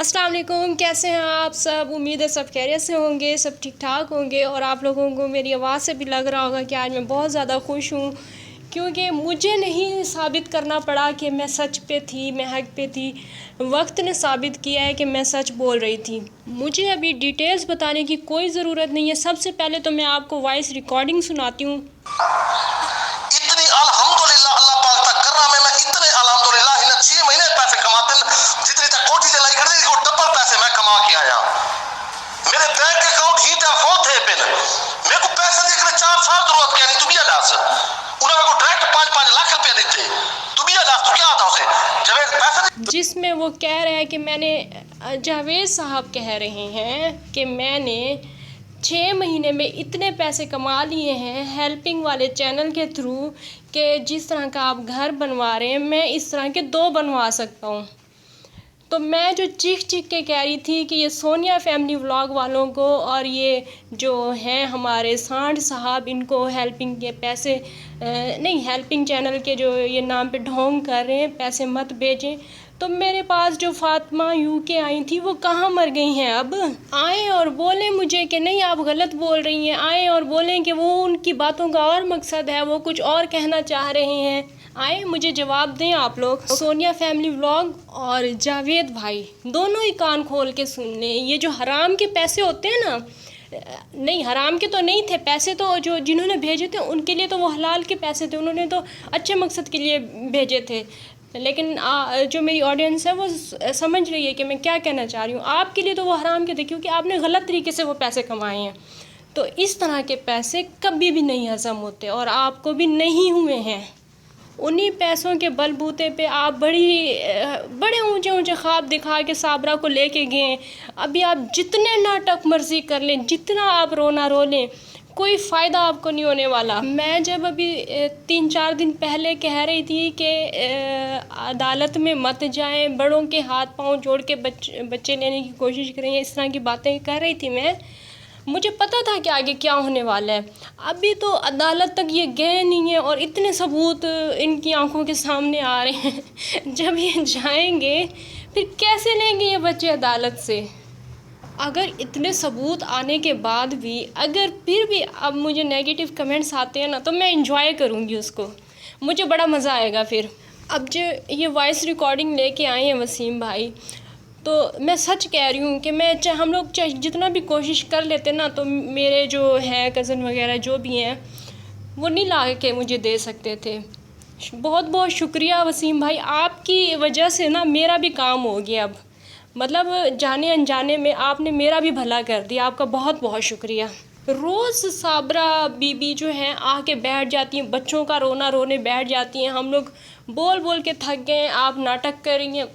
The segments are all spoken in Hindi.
अस्सलाम वालेकुम, कैसे हैं आप सब। उम्मीद है सब खैरियत से होंगे, सब ठीक ठाक होंगे। और आप लोगों को मेरी आवाज़ से भी लग रहा होगा कि आज मैं बहुत ज़्यादा खुश हूँ, क्योंकि मुझे नहीं साबित करना पड़ा कि मैं सच पे थी, मैं हक पे थी। वक्त ने साबित किया है कि मैं सच बोल रही थी। मुझे अभी डिटेल्स बताने की कोई ज़रूरत नहीं है। सबसे पहले तो मैं आपको वॉइस रिकॉर्डिंग सुनाती हूँ। इतनी अल्हम्दुलिल्लाह अल्लाह पाक तक कर रहा मैं इतने अल्हम्दुलिल्लाह इन 6 महीने पैसे कमाते जितनी तक कोठी से लाई खड़े को डबल पैसे मैं कमा के आया। मेरे बैंक अकाउंट ही दा फो थे पिन मेरे को पैसे देकर 4 साल जरूरत क्या नहीं तू बिया दास उन्होंने को डायरेक्ट 5-5 लाख रुपया देते तू बिया दास तो क्या आता उसे जब एक पैसे जिसमें वो कह रहे हैं कि मैंने जावेद साहब कह रहे हैं कि मैंने 6 महीने में इतने पैसे कमा लिए हैं हेल्पिंग वाले चैनल के थ्रू कि जिस तरह का आप घर बनवा रहे हैं मैं इस तरह के 2 बनवा सकता हूँ। तो मैं जो चीख चीख के कह रही थी कि ये सोनिया फैमिली व्लॉग वालों को और ये जो हैं हमारे सांड साहब इनको हेल्पिंग के पैसे नहीं, हेल्पिंग चैनल के जो ये नाम पे ढोंग कर रहे हैं, पैसे मत भेजें। तो मेरे पास जो फातिमा यूके आई थी वो कहाँ मर गई हैं। अब आए और बोलें मुझे कि नहीं आप गलत बोल रही हैं, आए और बोलें कि वो उनकी बातों का और मकसद है, वो कुछ और कहना चाह रहे हैं। आए मुझे जवाब दें आप लोग। सोनिया फैमिली व्लॉग और जावेद भाई दोनों ही कान खोल के सुन लें। ये जो हराम के पैसे होते हैं ना, नहीं हराम के तो नहीं थे पैसे, तो जो जिन्होंने भेजे थे उनके लिए तो वो हलाल के पैसे थे, उन्होंने तो अच्छे मकसद के लिए भेजे थे। लेकिन जो मेरी ऑडियंस है वो समझ रही है कि मैं क्या कहना चाह रही हूँ। आपके लिए तो वो हराम के थे क्योंकि आपने गलत तरीके से वो पैसे कमाए हैं। तो इस तरह के पैसे कभी भी नहीं हज़म होते और आपको भी नहीं हुए हैं। उन्हीं पैसों के बलबूते पे आप बड़े ऊंचे ऊंचे ख्वाब दिखा के साबरा को लेके गए। अभी आप जितने नाटक मर्जी कर लें, जितना आप रोना रो लें, कोई फ़ायदा आपको नहीं होने वाला। मैं जब अभी 3-4 दिन पहले कह रही थी कि अदालत में मत जाएं, बड़ों के हाथ पांव जोड़ के बच्चे लेने की कोशिश करें, इस तरह की बातें कर रही थी मैं, मुझे पता था कि आगे क्या होने वाला है। अभी तो अदालत तक ये गए नहीं हैं और इतने सबूत इनकी आंखों के सामने आ रहे हैं। जब ये जाएंगे फिर कैसे लेंगे ये बच्चे अदालत से। अगर इतने सबूत आने के बाद भी अगर फिर भी अब मुझे नेगेटिव कमेंट्स आते हैं ना, तो मैं इंजॉय करूँगी उसको, मुझे बड़ा मज़ा आएगा। फिर अब जो ये वॉइस रिकॉर्डिंग लेके आए हैं वसीम भाई, तो मैं सच कह रही हूँ कि मैं हम लोग चाहे जितना भी कोशिश कर लेते ना, तो मेरे जो हैं कज़न वगैरह जो भी हैं वो नहीं ला के मुझे दे सकते थे। बहुत बहुत शुक्रिया वसीम भाई, आपकी वजह से ना मेरा भी काम हो गया। अब मतलब जाने अनजाने में आपने मेरा भी भला कर दिया, आपका बहुत बहुत शुक्रिया। रोज़ साबरा बीबी जो हैं आके बैठ जाती हैं, बच्चों का रोना रोने बैठ जाती हैं। हम लोग बोल बोल के थक गए, आप नाटक कर रही हैं।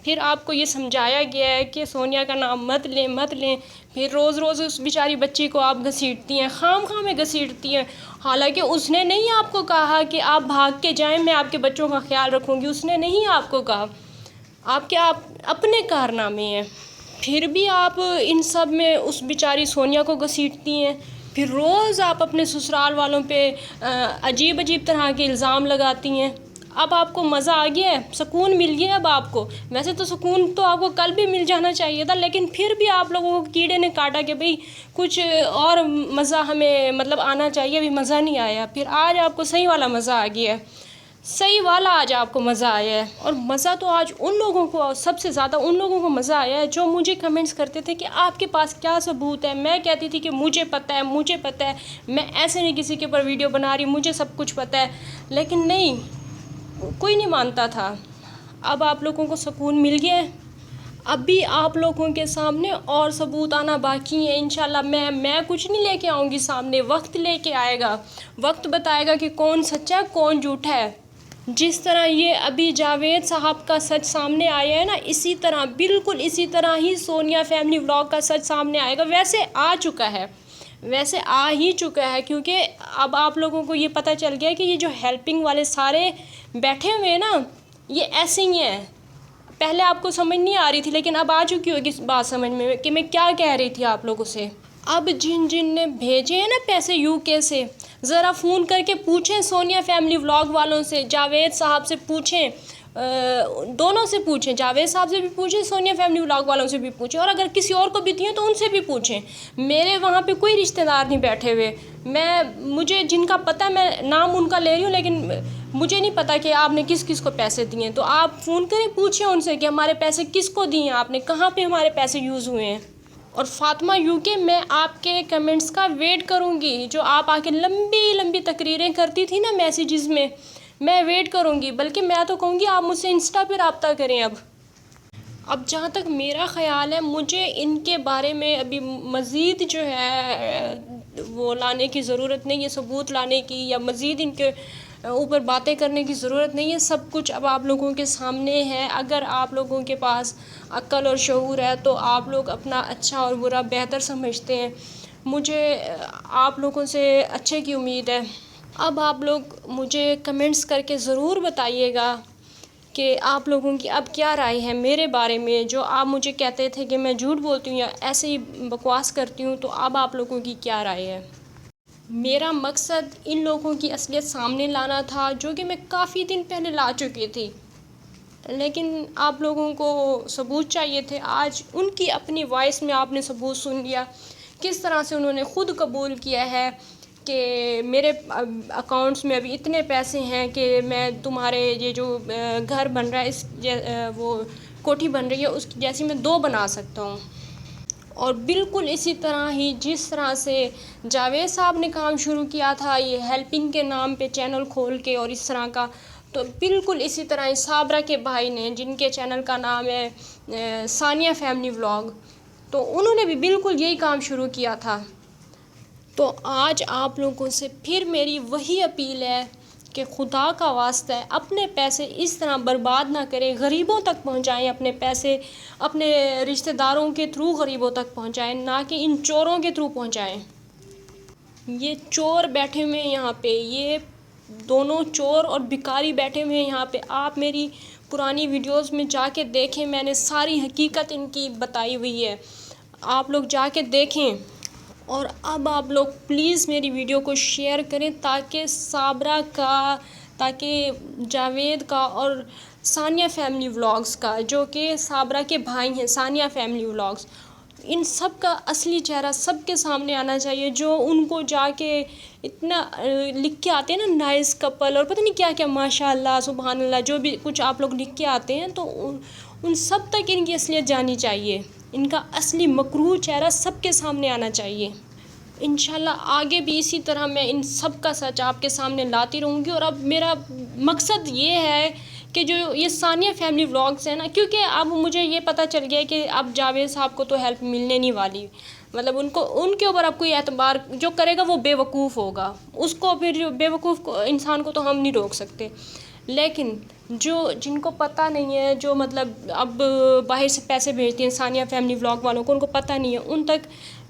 फिर आपको ये समझाया गया है कि सोनिया का नाम मत लें। फिर रोज़ रोज़ उस बेचारी बच्ची को आप घसीटती हैं, खाम में घसीटती हैं। हालांकि उसने नहीं आपको कहा कि आप भाग के जाएं, मैं आपके बच्चों का ख्याल रखूँगी, उसने नहीं आपको कहा। आप अपने कारनामे हैं। फिर भी आप इन सब में उस बेचारी सोनिया को घसीटती हैं। फिर रोज़ आप अपने ससुराल वालों पे अजीब अजीब तरह के इल्ज़ाम लगाती हैं। अब आपको मज़ा आ गया है, सुकून मिल गया अब आपको। वैसे तो सुकून तो आपको कल भी मिल जाना चाहिए था, लेकिन फिर भी आप लोगों को कीड़े ने काटा कि भाई कुछ और मज़ा हमें मतलब आना चाहिए, अभी मज़ा नहीं आया। फिर आज आपको सही वाला मज़ा आ गया है, सही वाला आज आपको मज़ा आया है। और मज़ा तो आज उन लोगों को, सबसे ज़्यादा उन लोगों को मज़ा आया है जो मुझे कमेंट्स करते थे कि आपके पास क्या सबूत है। मैं कहती थी कि मुझे पता है, मैं ऐसे नहीं किसी के ऊपर वीडियो बना रही, मुझे सब कुछ पता है। लेकिन नहीं, कोई नहीं मानता था। अब आप लोगों को सुकून मिल गया है। अभी आप लोगों के सामने और सबूत आना बाकी है। इंशाल्लाह मैं कुछ नहीं लेके आऊँगी सामने, वक्त लेके आएगा, वक्त बताएगा कि कौन सच्चा है कौन झूठा है। जिस तरह ये अभी जावेद साहब का सच सामने आया है ना, इसी तरह बिल्कुल इसी तरह ही सोनिया फैमिली व्लॉग का सच सामने आएगा। वैसे आ ही चुका है क्योंकि अब आप लोगों को ये पता चल गया है कि ये जो हेल्पिंग वाले सारे बैठे हुए हैं ना, ये ऐसे ही हैं। पहले आपको समझ नहीं आ रही थी, लेकिन अब आ चुकी होगी बात समझ में कि मैं क्या कह रही थी आप लोगों से। अब जिन ने भेजे हैं ना पैसे यूके से, ज़रा फ़ोन करके पूछें सोनिया फैमिली व्लॉग वालों से, जावेद साहब से पूछें। दोनों से पूछें, जावेद साहब से भी पूछें, सोनिया फैमिली व्लॉग वालों से भी पूछें, और अगर किसी और को भी दिए तो उनसे भी पूछें। मेरे वहाँ पे कोई रिश्तेदार नहीं बैठे हुए। मुझे जिनका पता है मैं नाम उनका ले रही हूँ, लेकिन मुझे नहीं पता कि आपने किस किस को पैसे दिए। तो आप फ़ोन करें, पूछें उनसे कि हमारे पैसे किसको दिए आपने, कहाँ पे हमारे पैसे यूज़ हुए हैं। और फातिमा यूके, मैं आपके कमेंट्स का वेट करूँगी। जो आप आके लंबी लंबी तकरीरें करती थी ना मैसेजेस में, मैं वेट करूँगी। बल्कि मैं तो कहूँगी आप मुझसे इंस्टा पे रब्ता करें। अब जहाँ तक मेरा ख़्याल है, मुझे इनके बारे में अभी मज़ीद जो है वो लाने की ज़रूरत नहीं है, सबूत लाने की, या मज़ीद इनके ऊपर बातें करने की ज़रूरत नहीं है। सब कुछ अब आप लोगों के सामने है। अगर आप लोगों के पास अक्ल और शऊर है तो आप लोग अपना अच्छा और बुरा बेहतर समझते हैं। मुझे आप लोगों से अच्छे की उम्मीद है। अब आप लोग मुझे कमेंट्स करके ज़रूर बताइएगा कि आप लोगों की अब क्या राय है मेरे बारे में। जो आप मुझे कहते थे कि मैं झूठ बोलती हूँ या ऐसे ही बकवास करती हूँ, तो अब आप लोगों की क्या राय है। मेरा मकसद इन लोगों की असलियत सामने लाना था, जो कि मैं काफ़ी दिन पहले ला चुकी थी, लेकिन आप लोगों को सबूत चाहिए थे। आज उनकी अपनी वॉइस में आपने सबूत सुन लिया, किस तरह से उन्होंने ख़ुद कबूल किया है कि मेरे अकाउंट्स में अभी इतने पैसे हैं कि मैं तुम्हारे ये जो घर बन रहा है, वो कोठी बन रही है, उसकी जैसी मैं 2 बना सकता हूँ। और बिल्कुल इसी तरह ही जिस तरह से जावेद साहब ने काम शुरू किया था ये हेल्पिंग के नाम पे चैनल खोल के और इस तरह का, तो बिल्कुल इसी तरह साबरा के भाई ने, जिनके चैनल का नाम है सानिया फैमिली व्लॉग, तो उन्होंने भी बिल्कुल यही काम शुरू किया था। तो आज आप लोगों से फिर मेरी वही अपील है कि खुदा का वास्ता है अपने पैसे इस तरह बर्बाद ना करें, गरीबों तक पहुंचाएं अपने पैसे, अपने रिश्तेदारों के थ्रू गरीबों तक पहुंचाएं, ना कि इन चोरों के थ्रू पहुंचाएं। ये चोर बैठे हुए हैं यहाँ पे, ये दोनों चोर और भिखारी बैठे हुए हैं यहाँ पे। आप मेरी पुरानी वीडियोस में जाके देखें, मैंने सारी हकीकत इनकी बताई हुई है, आप लोग जाके देखें। और अब आप लोग प्लीज़ मेरी वीडियो को शेयर करें ताकि साबरा का, ताकि जावेद का और सानिया फैमिली व्लॉग्स का, जो कि साबरा के भाई हैं, सानिया फैमिली व्लॉग्स, इन सब का असली चेहरा सबके सामने आना चाहिए। जो उनको जाके इतना लिख के आते हैं ना, नाइस कपल और पता नहीं क्या क्या, माशाअल्लाह सुभान अल्लाह, जो भी कुछ आप लोग लिख के आते हैं, तो उन सब तक इनकी असलियत जानी चाहिए। इनका असली मकरूह चेहरा सबके सामने आना चाहिए। इंशाल्लाह आगे भी इसी तरह मैं इन सब का सच आपके सामने लाती रहूँगी। और अब मेरा मकसद ये है कि जो ये सानिया फैमिली व्लॉग्स है ना, क्योंकि अब मुझे ये पता चल गया कि अब जावेद साहब को तो हेल्प मिलने नहीं वाली, मतलब उनके ऊपर अब कोई एतबार जो करेगा वो बेवकूफ़ होगा। उसको फिर जो बेवकूफ़ इंसान को तो हम नहीं रोक सकते, लेकिन जो जिनको पता नहीं है, जो मतलब अब बाहर से पैसे भेजती हैं सानिया फैमिली व्लॉग वालों को, उनको पता नहीं है, उन तक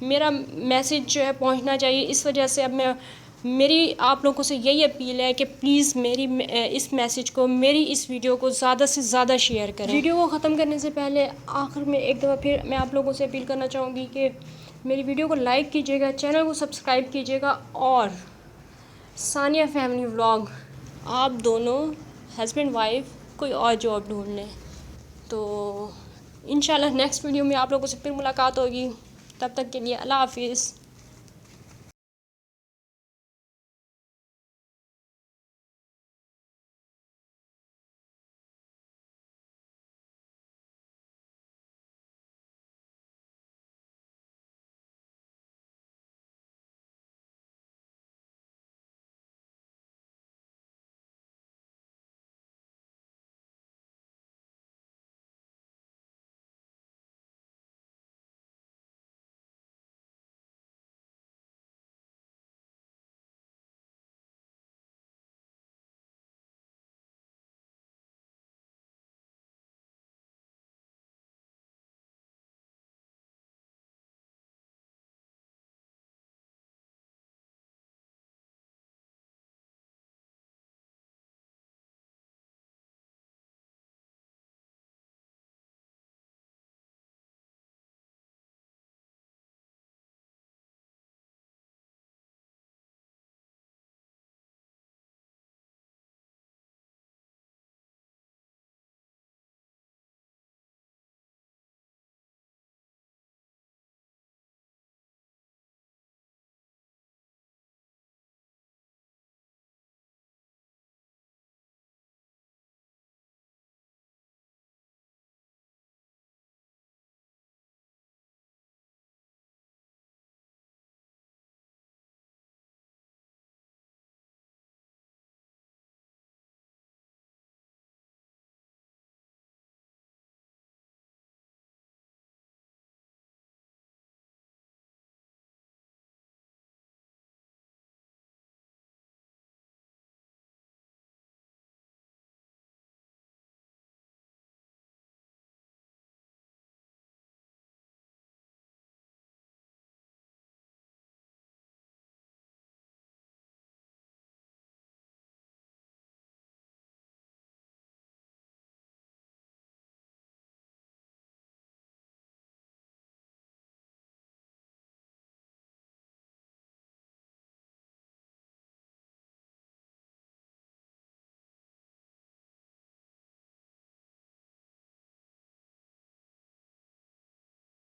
मेरा मैसेज जो है पहुंचना चाहिए। इस वजह से अब मेरी आप लोगों से यही अपील है कि प्लीज़ मेरी इस मैसेज को, मेरी इस वीडियो को ज़्यादा से ज़्यादा शेयर करें। वीडियो को ख़त्म करने से पहले आखिर में एक दफ़ा फिर मैं आप लोगों से अपील करना चाहूँगी कि मेरी वीडियो को लाइक कीजिएगा, चैनल को सब्सक्राइब कीजिएगा, और सानिया फैमिली व्लॉग आप दोनों हस्बैंड वाइफ कोई और जॉब ढूंढ लें। तो इंशाल्लाह नेक्स्ट वीडियो में आप लोगों से फिर मुलाकात होगी। तब तक के लिए अल्लाह हाफिज़।